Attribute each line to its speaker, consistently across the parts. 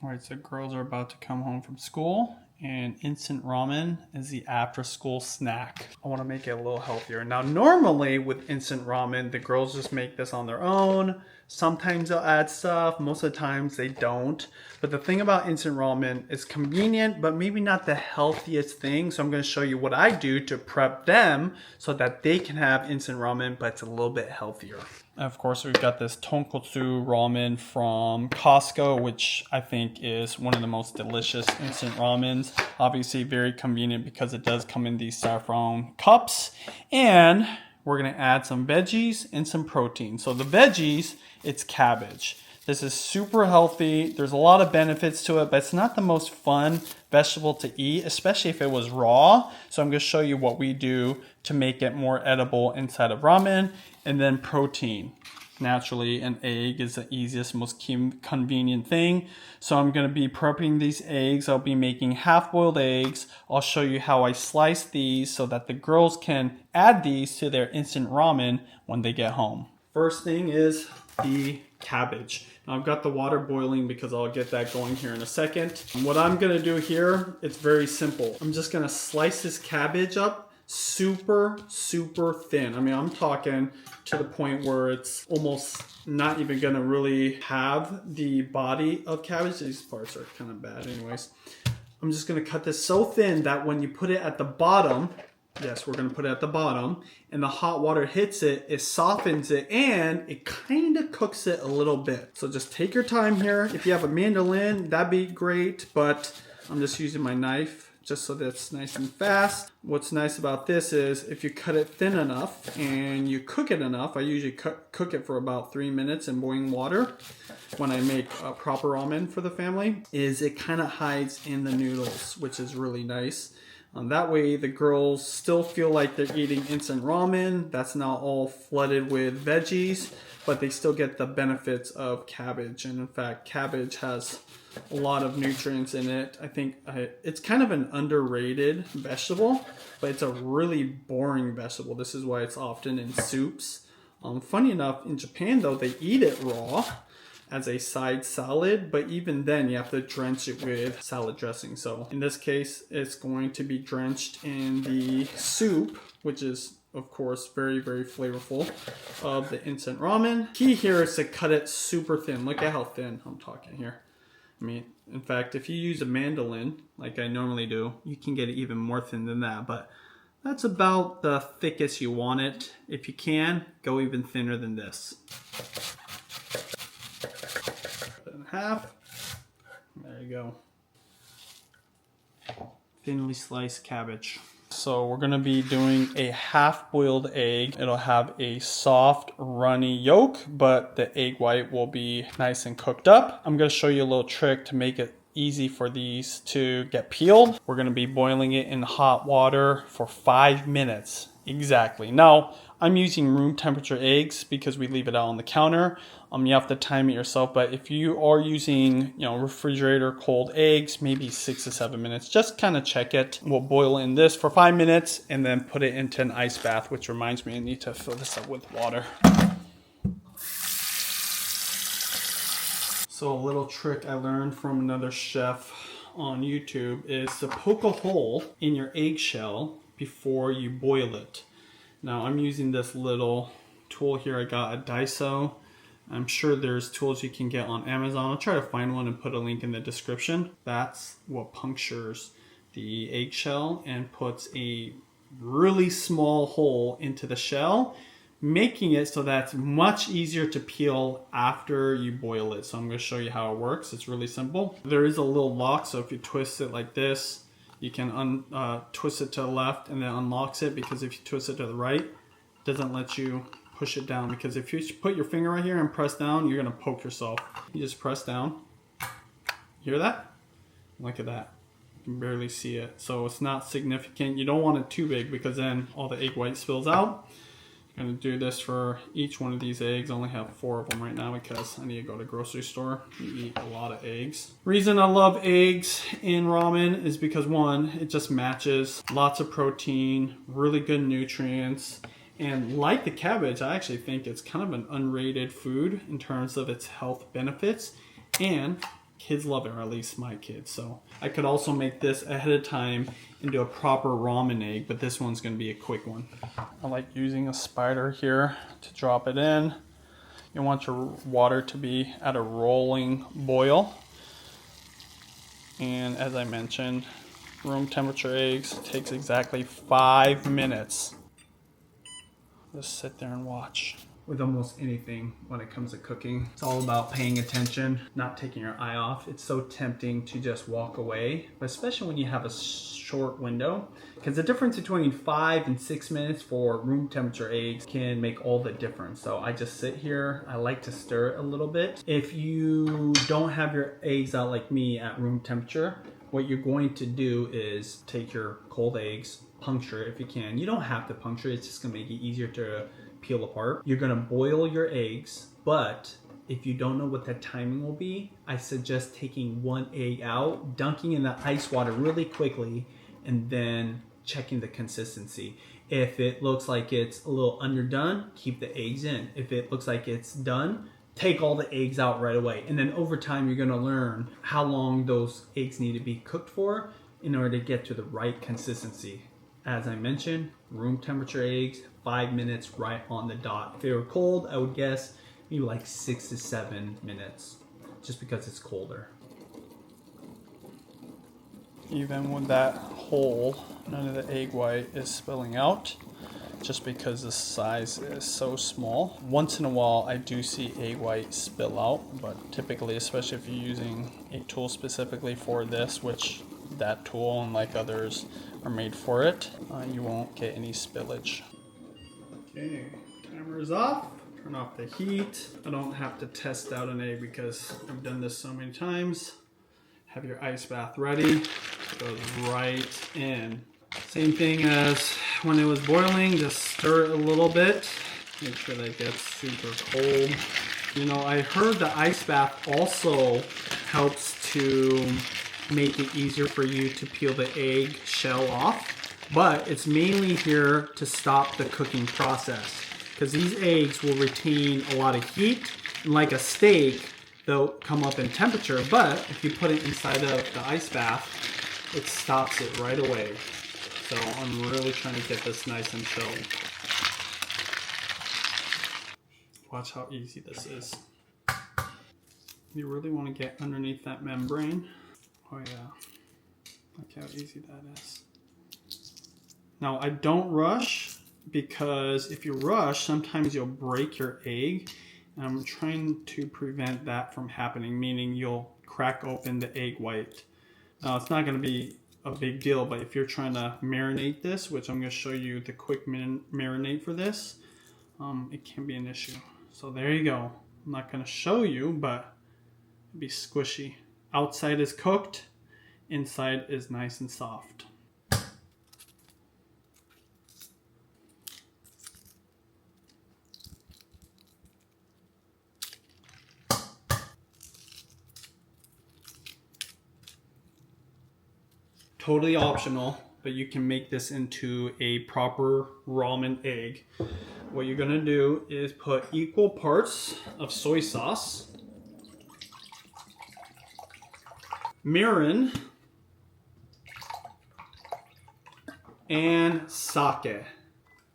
Speaker 1: All right, so girls are about to come home from school, and instant ramen is the after school snack. I want to make it a little healthier. Now, normally with instant ramen, the girls just make this on their own. Sometimes they'll add stuff, most of the times they don't. But the thing about instant ramen, it's convenient, but maybe not the healthiest thing. So I'm going to show you what I do to prep them so that they can have instant ramen, but it's a little bit healthier. Of course, we've got this tonkotsu ramen from Costco, which I think is one of the most delicious instant ramens. Obviously very convenient because it does come in these styrofoam cups. And we're gonna add some veggies and some protein. So the veggies, it's cabbage. This is super healthy. There's a lot of benefits to it, but it's not the most fun vegetable to eat, especially if it was raw. So I'm gonna show you what we do to make it more edible inside of ramen. And then protein. Naturally, an egg is the easiest, most convenient thing. So I'm gonna be prepping these eggs. I'll be making half-boiled eggs. I'll show you how I slice these so that the girls can add these to their instant ramen when they get home. First thing is the cabbage. Now I've got the water boiling because I'll get that going here in a second. And what I'm gonna do here, it's very simple. I'm just gonna slice this cabbage up super thin. I mean, I'm talking to the point where it's almost not even gonna really have the body of cabbage. These parts are kind of bad anyways. I'm just gonna cut this so thin that when you put it at the bottom, yes, we're gonna put it at the bottom, and the hot water hits it, it softens it, and it kind of cooks it a little bit. So just take your time here. If you have a mandolin, that'd be great, but I'm just using my knife just so that it's nice and fast. What's nice about this is if you cut it thin enough and you cook it enough, I usually cook it for about 3 minutes in boiling water when I make proper ramen for the family, is it kind of hides in the noodles, which is really nice. That way the girls still feel like they're eating instant ramen that's not all flooded with veggies, but they still get the benefits of cabbage. And in fact, cabbage has a lot of nutrients in it. I think it's kind of an underrated vegetable, but it's a really boring vegetable. This is why it's often in soups. Funny enough, in Japan though, they eat it raw as a side salad, but even then you have to drench it with salad dressing. So in this case, it's going to be drenched in the soup, which is of course very flavorful, of the instant ramen. Key here is to cut it super thin. Look at how thin I'm talking here. I mean, in fact, if you use a mandolin, like I normally do, you can get it even more thin than that, but that's about the thickest you want it. If you can, go even thinner than this. Cut it in half. There you go. Thinly sliced cabbage. So we're gonna be doing a half-boiled egg. It'll have a soft, runny yolk, but the egg white will be nice and cooked up. I'm gonna show you a little trick to make it easy for these to get peeled. We're gonna be boiling it in hot water for 5 minutes exactly. Now, I'm using room temperature eggs because we leave it out on the counter. You have to time it yourself, but if you are using, refrigerator cold eggs, maybe 6 to 7 minutes, just kind of check it. We'll boil in this for 5 minutes and then put it into an ice bath, which reminds me I need to fill this up with water. So a little trick I learned from another chef on YouTube is to poke a hole in your eggshell before you boil it. Now I'm using this little tool here. I got a Daiso. I'm sure there's tools you can get on Amazon. I'll try to find one and put a link in the description. That's what punctures the eggshell and puts a really small hole into the shell, making it so that's much easier to peel after you boil it. So I'm going to show you how it works. It's really simple. There is a little lock, so if you twist it like this, you can twist it to the left and then unlocks it, because if you twist it to the right, it doesn't let you push it down, because if you put your finger right here and press down, you're going to poke yourself. You just press down. Hear that? Look at that. You can barely see it. So it's not significant. You don't want it too big because then all the egg white spills out. I'm going to do this for each one of these eggs. I only have 4 of them right now because I need to go to the grocery store. You eat a lot of eggs. Reason I love eggs in ramen is because, one, it just matches lots of protein, really good nutrients. And like the cabbage, I actually think it's kind of an unrated food in terms of its health benefits. And Kids love it, or at least my kids. So I could also make this ahead of time and do a proper ramen egg, but this one's gonna be a quick one. I like using a spider here to drop it in. You want your water to be at a rolling boil. And as I mentioned, room temperature eggs takes exactly 5 minutes. Just sit there and watch. With almost anything when it comes to cooking, it's all about paying attention, not taking your eye off. It's so tempting to just walk away, but especially when you have a short window, because the difference between 5 and 6 minutes for room temperature eggs can make all the difference. So I just sit here. I like to stir it a little bit. If you don't have your eggs out like me at room temperature, what you're going to do is take your cold eggs, puncture it if you can. You don't have to puncture it. It's just gonna make it easier to peel apart. You're gonna boil your eggs, but if you don't know what that timing will be, I suggest taking one egg out, dunking in the ice water really quickly, and then checking the consistency. If it looks like it's a little underdone, keep the eggs in. If it looks like it's done, take all the eggs out right away. And then over time, you're gonna learn how long those eggs need to be cooked for in order to get to the right consistency. As I mentioned, room temperature eggs, 5 minutes right on the dot. If they were cold, I would guess maybe like 6 to 7 minutes, just because it's colder. Even with that hole, none of the egg white is spilling out, just because the size is so small. Once in a while, I do see egg white spill out, but typically, especially if you're using a tool specifically for this, which that tool, unlike others, are made for it, you won't get any spillage. Okay, timer is off. Turn off the heat. I don't have to test out an egg because I've done this so many times. Have your ice bath ready. It goes right in. Same thing as when it was boiling, just stir it a little bit. Make sure that it gets super cold. You know, I heard the ice bath also helps to make it easier for you to peel the egg shell off, but it's mainly here to stop the cooking process, because these eggs will retain a lot of heat, and like a steak, they'll come up in temperature, but if you put it inside of the ice bath, it stops it right away. So I'm really trying to get this nice and chilled. Watch how easy this is. You really want to get underneath that membrane. Oh yeah, look how easy that is. Now I don't rush, because if you rush, sometimes you'll break your egg. And I'm trying to prevent that from happening, meaning you'll crack open the egg white. Now it's not going to be a big deal, but if you're trying to marinate this, which I'm going to show you the quick marinate for this, it can be an issue. So there you go. I'm not going to show you, but it'll be squishy. Outside is cooked, inside is nice and soft. Totally optional, but you can make this into a proper ramen egg. What you're gonna do is put equal parts of soy sauce, mirin, and sake.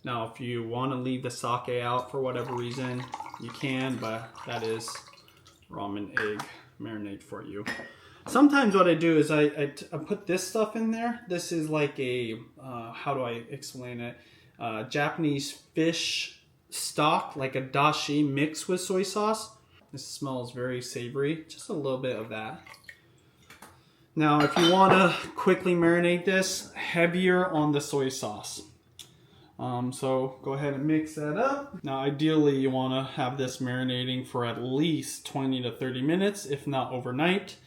Speaker 1: Now, if you want to leave the sake out for whatever reason, you can, but that is ramen egg marinade for you. Sometimes what I do is I put this stuff in there. This is like a, how do I explain it? Japanese fish stock, like a dashi mixed with soy sauce. This smells very savory. Just a little bit of that. Now, if you want to quickly marinate this, heavier on the soy sauce. So go ahead and mix that up. Now, ideally, you want to have this marinating for at least 20 to 30 minutes, if not overnight.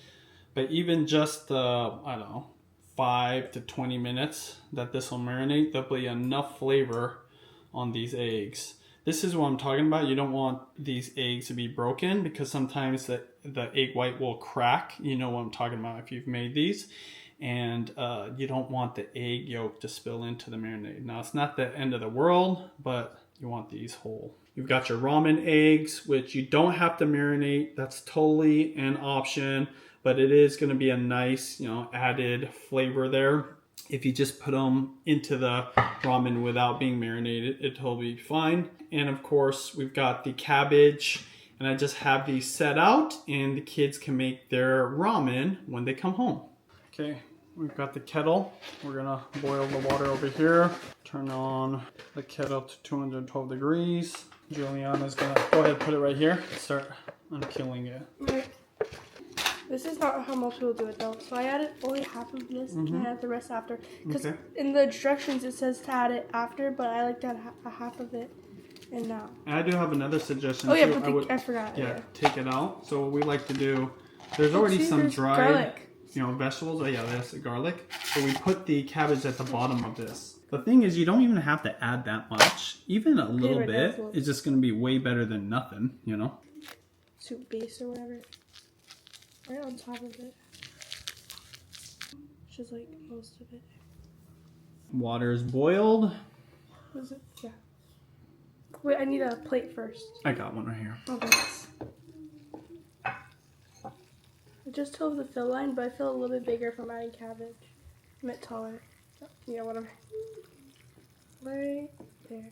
Speaker 1: But even just, I don't know, 5 to 20 minutes that this will marinate, there'll be enough flavor on these eggs. This is what I'm talking about. You don't want these eggs to be broken, because sometimes the egg white will crack. You know what I'm talking about if you've made these. And you don't want the egg yolk to spill into the marinade. Now, it's not the end of the world, but you want these whole. You've got your ramen eggs, which you don't have to marinate. That's totally an option. but it is going to be a nice, added flavor there. If you just put them into the ramen without being marinated, it'll be fine. And of course, we've got the cabbage, and I just have these set out, and the kids can make their ramen when they come home. Okay, we've got the kettle. We're gonna boil the water over here. Turn on the kettle to 212 degrees. Juliana's gonna go ahead and put it right here. Start unkilling it.
Speaker 2: Right. This is not how most people do it though. So I added only half of this and I add the rest after. Because in the instructions it says to add it after, but I like to add a half of it and now.
Speaker 1: And I do have another suggestion.
Speaker 2: Oh yeah, but I forgot.
Speaker 1: Yeah, take it out. So what we like to do, there's already some dried
Speaker 2: garlic.
Speaker 1: Vegetables. Oh yeah, there's the garlic. So we put the cabbage at the bottom of this. The thing is, you don't even have to add that much. Even a little bit is just going to be way better than nothing,
Speaker 2: Soup base or whatever. Right on top of it. Just like most of it.
Speaker 1: Water is boiled.
Speaker 2: Was it? Yeah. Wait, I need a plate first.
Speaker 1: I got one right here.
Speaker 2: Oh, thanks. I just told the fill line, but I feel a little bit bigger from adding cabbage. I meant taller. Yeah, whatever. Right there.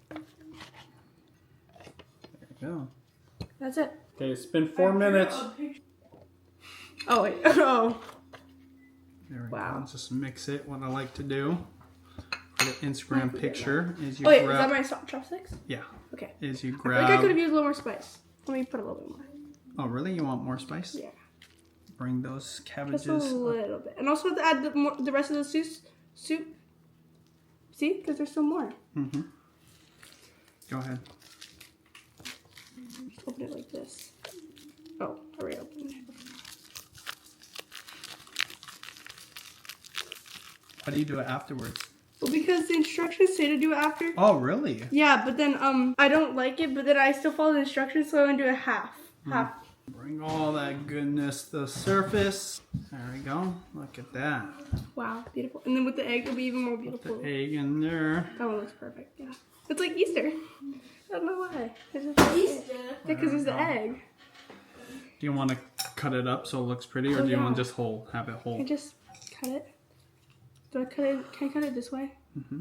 Speaker 1: There we go.
Speaker 2: That's it.
Speaker 1: Okay, it's been 4 minutes.
Speaker 2: Oh, wait. Oh.
Speaker 1: There we go. Just mix it. What I like to do for the Instagram picture is you
Speaker 2: grab...
Speaker 1: grab...
Speaker 2: is that my chopsticks?
Speaker 1: Yeah.
Speaker 2: Okay.
Speaker 1: Is you
Speaker 2: I
Speaker 1: grab...
Speaker 2: think I could have used a little more spice. Let me put a little bit more.
Speaker 1: Oh, really? You want more spice?
Speaker 2: Yeah.
Speaker 1: Bring those cabbages.
Speaker 2: Just a little bit. And also to add the rest of the soup. See? Because there's still more.
Speaker 1: Mm-hmm. Go ahead.
Speaker 2: Just open it like this. Oh, I already opened it.
Speaker 1: How do you do it afterwards?
Speaker 2: Well, because the instructions say to do it after.
Speaker 1: Oh, really?
Speaker 2: Yeah, but then I don't like it, but then I still follow the instructions, so I'm going to do it half. Half.
Speaker 1: Bring all that goodness to the surface. There we go. Look at that.
Speaker 2: Wow, beautiful. And then with the egg, it'll be even more beautiful.
Speaker 1: Put the egg in there.
Speaker 2: That one looks perfect, yeah. It's like Easter. I don't know why. It's just Easter? Yeah, because there's the egg.
Speaker 1: Do you want to cut it up so it looks pretty, or do you want to just have it whole?
Speaker 2: I just cut it. Do I cut it? Can I cut it this way?
Speaker 1: Mm-hmm.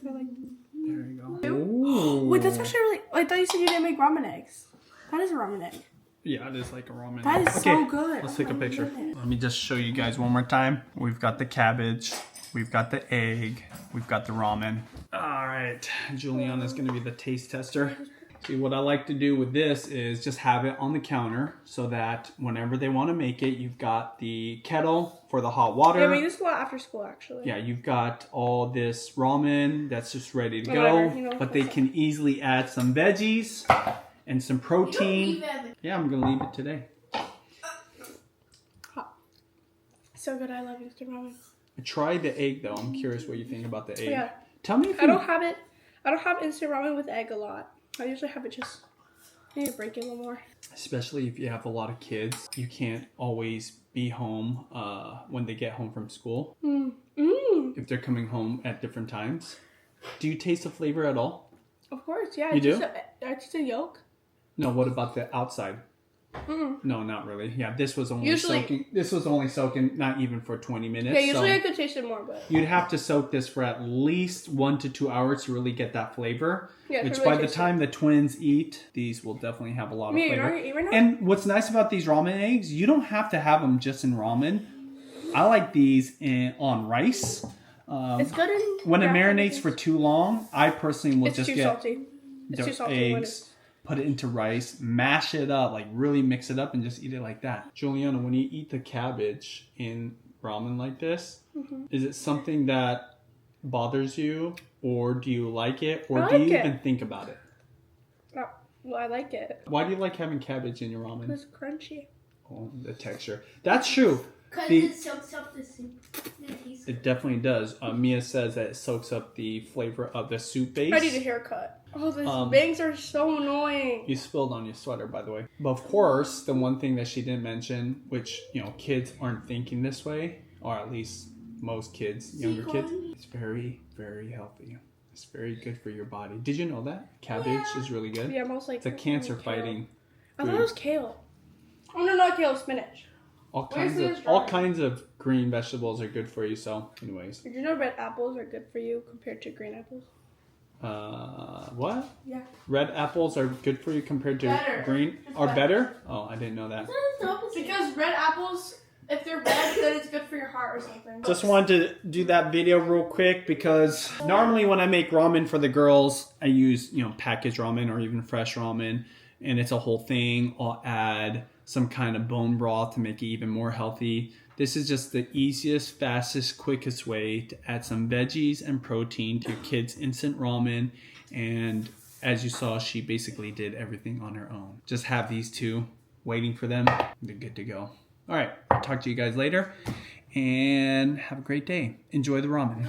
Speaker 2: There
Speaker 1: you go.
Speaker 2: Ooh. Wait, that's actually really... I thought you said you didn't make ramen eggs. That is a ramen egg.
Speaker 1: Yeah, it is like a ramen egg.
Speaker 2: That is so good.
Speaker 1: Let's take a picture. Let me just show you guys one more time. We've got the cabbage. We've got the egg. We've got the ramen. All right. Juliana's going to be the taste tester. See, what I like to do with this is just have it on the counter so that whenever they want to make it, you've got the kettle for the hot water.
Speaker 2: Yeah, I make this a lot after school, actually.
Speaker 1: Yeah, you've got all this ramen that's just ready to go. But they can easily add some veggies and some protein. Yeah, I'm going to leave it today.
Speaker 2: Hot. So good. I love instant ramen.
Speaker 1: Try the egg, though. I'm curious what you think about the egg.
Speaker 2: Yeah.
Speaker 1: Tell me if
Speaker 2: I don't have instant ramen with egg a lot. I usually have it just... I need to break it a little more.
Speaker 1: Especially if you have a lot of kids. You can't always be home when they get home from school. If they're coming home at different times. Do you taste the flavor at all?
Speaker 2: Of course, yeah.
Speaker 1: You do?
Speaker 2: I taste the yolk.
Speaker 1: No, what about the outside? No, not really. Yeah, this was only soaking not even for 20 minutes.
Speaker 2: Yeah, usually I could taste it more, but
Speaker 1: you'd have to soak this for at least 1 to 2 hours to really get that flavor.
Speaker 2: Yeah,
Speaker 1: which by the time the twins eat, these will definitely have a lot of flavor.
Speaker 2: You right now?
Speaker 1: And what's nice about these ramen eggs, you don't have to have them just in ramen. I like these
Speaker 2: It's
Speaker 1: on rice.
Speaker 2: good
Speaker 1: when it marinates for too long, I personally will just get
Speaker 2: salty. It's too salty.
Speaker 1: Eggs. Put it into rice, mash it up, like really mix it up and just eat it like that. Juliana, when you eat the cabbage in ramen like this, is it something that bothers you, or do you like it, or do you even think about it?
Speaker 2: Well, I like it.
Speaker 1: Why do you like having cabbage in your ramen?
Speaker 2: It's crunchy.
Speaker 1: Oh, the texture. That's true.
Speaker 3: Because it soaks up the soup.
Speaker 1: It definitely does. Mia says that it soaks up the flavor of the soup base.
Speaker 2: I need a haircut. Oh, these bangs are so annoying.
Speaker 1: You spilled on your sweater, by the way. But of course, the one thing that she didn't mention, which, kids aren't thinking this way, or at least most kids, younger kids, it's very, very healthy. It's very good for your body. Did you know that? Cabbage is really good.
Speaker 2: Yeah, most like
Speaker 1: it's a cancer fighting
Speaker 2: I thought it was kale. Oh no, not kale, spinach.
Speaker 1: All
Speaker 2: Where's
Speaker 1: kinds of green vegetables are good for you. So, anyways.
Speaker 2: Did you know red apples are good for you compared to green apples?
Speaker 1: What?
Speaker 2: Yeah.
Speaker 1: Red apples are good for you compared to
Speaker 2: Better.
Speaker 1: green?
Speaker 2: It's
Speaker 1: Are
Speaker 2: better.
Speaker 1: better? Oh, I didn't know that.
Speaker 2: Because red apples, if they're red, then it's good for your heart or something.
Speaker 1: Just wanted to do that video real quick because normally when I make ramen for the girls, I use, packaged ramen or even fresh ramen, and it's a whole thing. I'll add some kind of bone broth to make it even more healthy. This is just the easiest, fastest, quickest way to add some veggies and protein to your kids' instant ramen. And as you saw, she basically did everything on her own. Just have these two waiting for them. They're good to go. All right, I'll talk to you guys later and have a great day. Enjoy the ramen.